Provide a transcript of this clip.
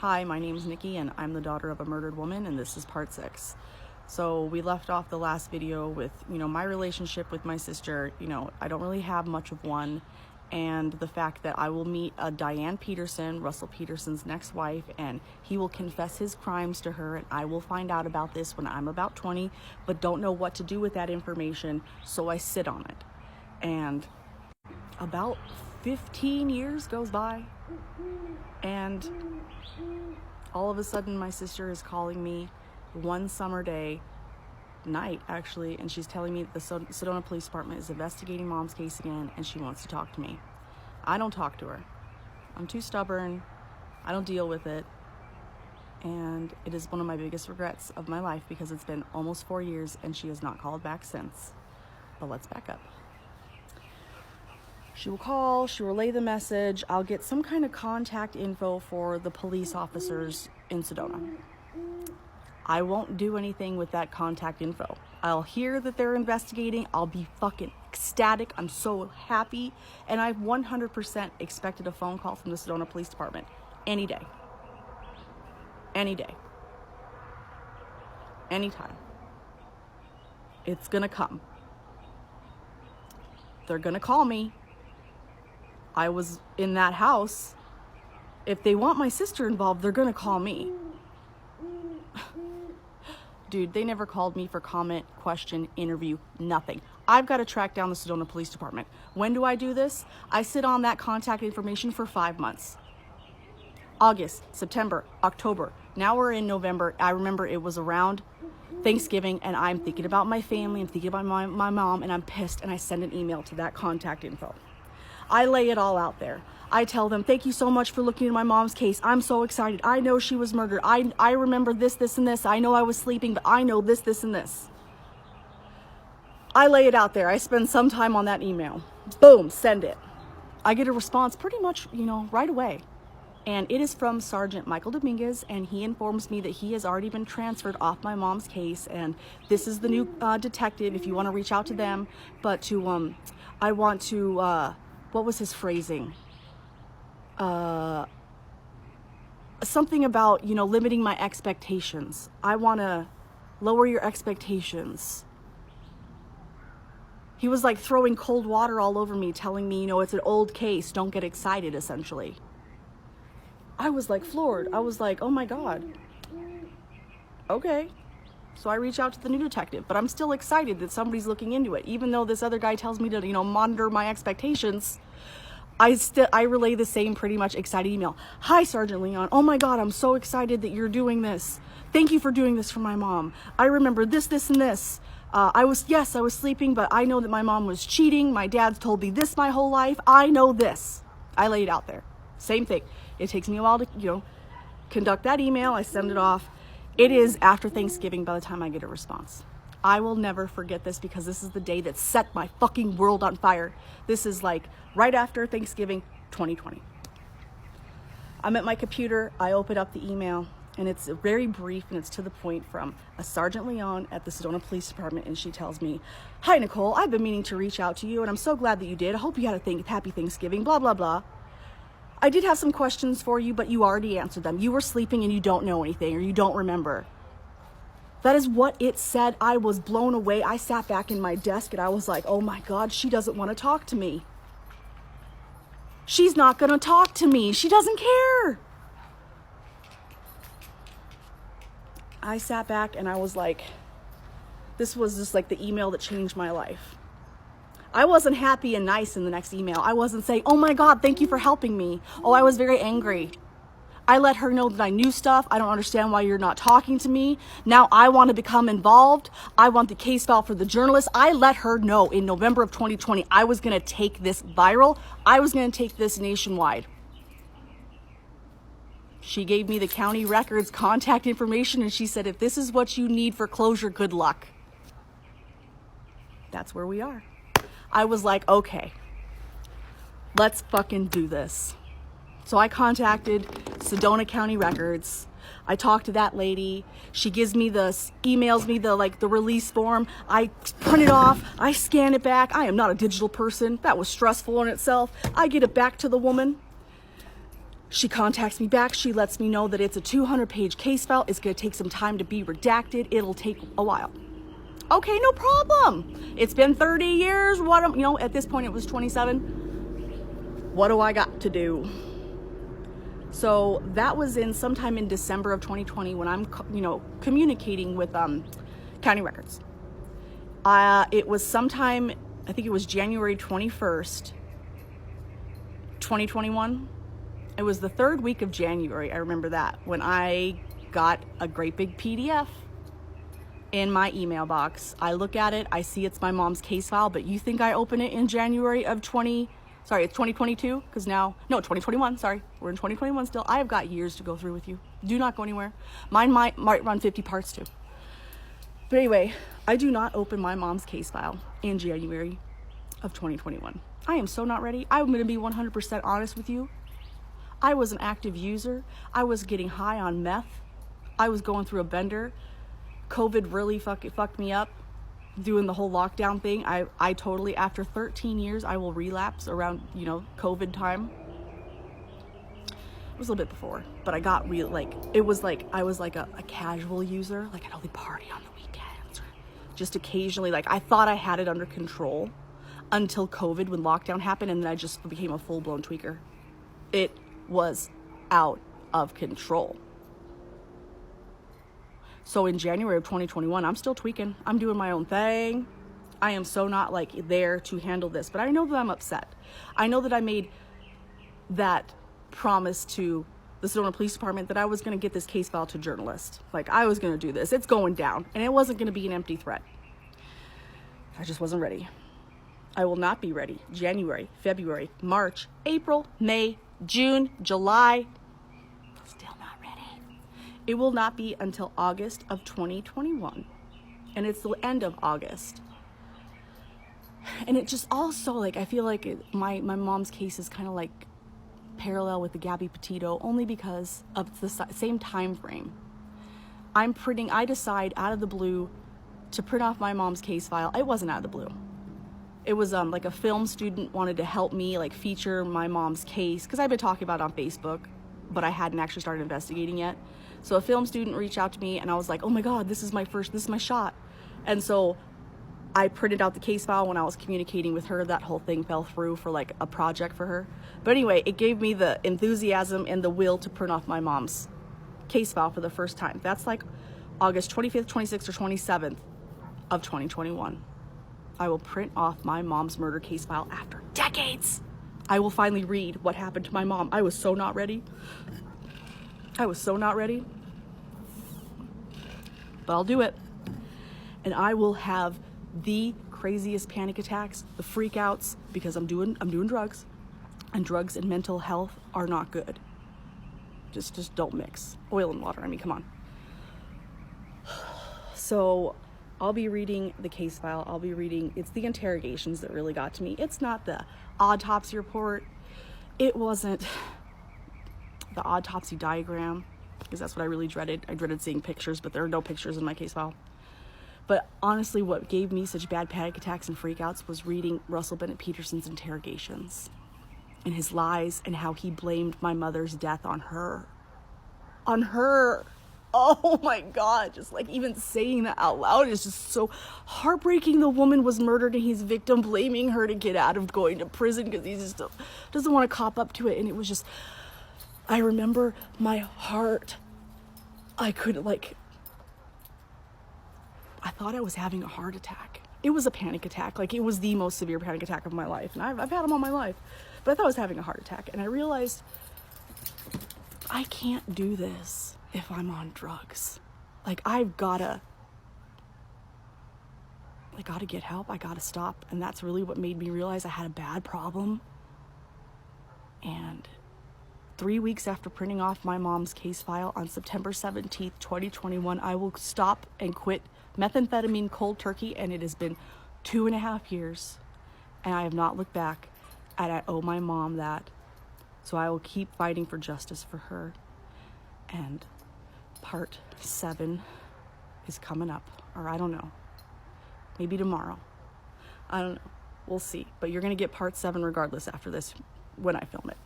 Hi, my name's Nikki and I'm the daughter of a murdered woman, and this is part 6. So we left off the last video with, my relationship with my sister. I don't really have much of one, and the fact that I will meet Diane Peterson, Russell Peterson's next wife, and he will confess his crimes to her, and I will find out about this when I'm about 20, but don't know what to do with that information, so I sit on it. And about 15 years goes by, and all of a sudden my sister is calling me one summer night actually, and she's telling me that the Sedona Police Department is investigating Mom's case again, and she wants to talk to me. I don't talk to her. I'm too stubborn. I don't deal with it. And it is one of my biggest regrets of my life, because it's been almost 4 years and she has not called back since. But let's back up. She will call, she'll relay the message, I'll get some kind of contact info for the police officers in Sedona. I won't do anything with that contact info. I'll hear that they're investigating, I'll be fucking ecstatic, I'm so happy, and I 100% expected a phone call from the Sedona Police Department any day. Any day. Anytime. It's gonna come. They're gonna call me. I was in that house. If they want my sister involved, they're gonna call me. Dude, they never called me for comment, question, interview, nothing. I've got to track down the Sedona Police Department. When do I do this? I sit on that contact information for 5 months. August, September, October. Now we're in November. I remember it was around Thanksgiving, and I'm thinking about my family, I'm thinking about my mom, and I'm pissed, and I send an email to that contact info. I lay it all out there. I tell them, thank you so much for looking into my mom's case. I'm so excited. I know she was murdered. I remember this, this, and this. I know I was sleeping, but I know this, this, and this. I lay it out there. I spend some time on that email. Boom, send it. I get a response pretty much, right away. And it is from Sergeant Michael Dominguez, and he informs me that he has already been transferred off my mom's case, and this is the new detective, if you want to reach out to them. But I want to, what was his phrasing? Something about, limiting my expectations. I want to lower your expectations. He was like throwing cold water all over me, telling me, it's an old case, don't get excited, essentially. I was like floored. I was like, oh my God. Okay. So I reach out to the new detective, but I'm still excited that somebody's looking into it. Even though this other guy tells me to, monitor my expectations, I relay the same pretty much excited email. Hi, Sergeant Leon. Oh my God, I'm so excited that you're doing this. Thank you for doing this for my mom. I remember this, this, and this. I was sleeping, but I know that my mom was cheating. My dad's told me this my whole life. I know this. I lay it out there. Same thing. It takes me a while to, conduct that email. I send it off. It is after Thanksgiving by the time I get a response. I will never forget this, because this is the day that set my fucking world on fire. This is like right after Thanksgiving 2020. I'm at my computer. I open up the email, and it's very brief, and it's to the point, from a Sergeant Leon at the Sedona Police Department, and she tells me, hi, Nicole, I've been meaning to reach out to you, and I'm so glad that you did. I hope you had a happy Thanksgiving, blah, blah, blah. I did have some questions for you, but you already answered them. You were sleeping and you don't know anything, or you don't remember. That is what it said. I was blown away. I sat back in my desk and I was like, oh my God, she doesn't want to talk to me. She's not going to talk to me. She doesn't care. I sat back and I was like, this was just like the email that changed my life. I wasn't happy and nice in the next email. I wasn't saying, oh my God, thank you for helping me. Oh, I was very angry. I let her know that I knew stuff. I don't understand why you're not talking to me. Now I want to become involved. I want the case file for the journalist. I let her know in November of 2020, I was going to take this viral. I was going to take this nationwide. She gave me the county records contact information, and she said, if this is what you need for closure, good luck. That's where we are. I was like, okay, let's fucking do this. So I contacted Sedona County Records. I talked to that lady. She emails me the release form. I print it off. I scan it back. I am not a digital person. That was stressful in itself. I get it back to the woman. She contacts me back. She lets me know that it's a 200-page case file. It's going to take some time to be redacted. It'll take a while. Okay, no problem. It's been 30 years. At this point it was 27. What do I got to do? So that was sometime in December of 2020 when I'm, communicating with county records. It was sometime, I think it was January 21st, 2021. It was the third week of January, I remember that, when I got a great big PDF in my email box. I look at it, I see it's my mom's case file, but you think I open it in January of it's 2022, because 2021, sorry. We're in 2021 still. I have got years to go through with you. Do not go anywhere. Mine might run 50 parts too. But anyway, I do not open my mom's case file in January of 2021. I am so not ready. I'm going to be 100% honest with you. I was an active user. I was getting high on meth. I was going through a bender. COVID really fucked me up doing the whole lockdown thing. I totally, after 13 years, I will relapse around, COVID time. It was a little bit before, but I got I was like a casual user. Like I'd only party on the weekends, or just occasionally. Like I thought I had it under control until COVID, when lockdown happened, and then I just became a full-blown tweaker. It was out of control. So in January of 2021, I'm still tweaking. I'm doing my own thing. I am so not there to handle this, but I know that I'm upset. I know that I made that promise to the Sedona Police Department that I was going to get this case file to journalists. I was going to do this. It's going down, and it wasn't going to be an empty threat. I just wasn't ready. I will not be ready. January, February, March, April, May, June, July. Still not ready. It will not be until August of 2021. And it's the end of August. And it just also, I feel like my mom's case is kind of parallel with the Gabby Petito, only because of the same time frame. I decide out of the blue to print off my mom's case file. It wasn't out of the blue. It was a film student wanted to help me feature my mom's case, because I've been talking about it on Facebook, but I hadn't actually started investigating yet. So a film student reached out to me, and I was like, oh my God, this is my shot. And so I printed out the case file when I was communicating with her. That whole thing fell through for a project for her. But anyway, it gave me the enthusiasm and the will to print off my mom's case file for the first time. That's August 25th, 26th, or 27th of 2021. I will print off my mom's murder case file after decades. I will finally read what happened to my mom. I was so not ready. But I'll do it. And I will have the craziest panic attacks, the freakouts, because I'm doing drugs. And drugs and mental health are not good. Just don't mix. Oil and water, come on. So I'll be reading the case file. It's the interrogations that really got to me. It's not the autopsy report. It wasn't the autopsy diagram, because that's what I really dreaded. I dreaded seeing pictures, but there are no pictures in my case file. But honestly, what gave me such bad panic attacks and freakouts was reading Russell Bennett Peterson's interrogations and his lies, and how he blamed my mother's death on her. Oh my God, just even saying that out loud is just so heartbreaking. The woman was murdered and he's victim blaming her to get out of going to prison because he just doesn't want to cop up to it. And it was just, I remember my heart, I thought I was having a heart attack. It was a panic attack. It was the most severe panic attack of my life. And I've had them all my life. But I thought I was having a heart attack. And I realized I can't do this if I'm on drugs. I gotta get help. I gotta stop. And that's really what made me realize I had a bad problem. And 3 weeks after printing off my mom's case file on September 17th, 2021, I will stop and quit methamphetamine cold turkey. And it has been 2.5 years. And I have not looked back. And I owe my mom that. So I will keep fighting for justice for her. And part 7 is coming up, or I don't know, maybe tomorrow. I don't know. We'll see. But you're going to get part 7 regardless after this when I film it.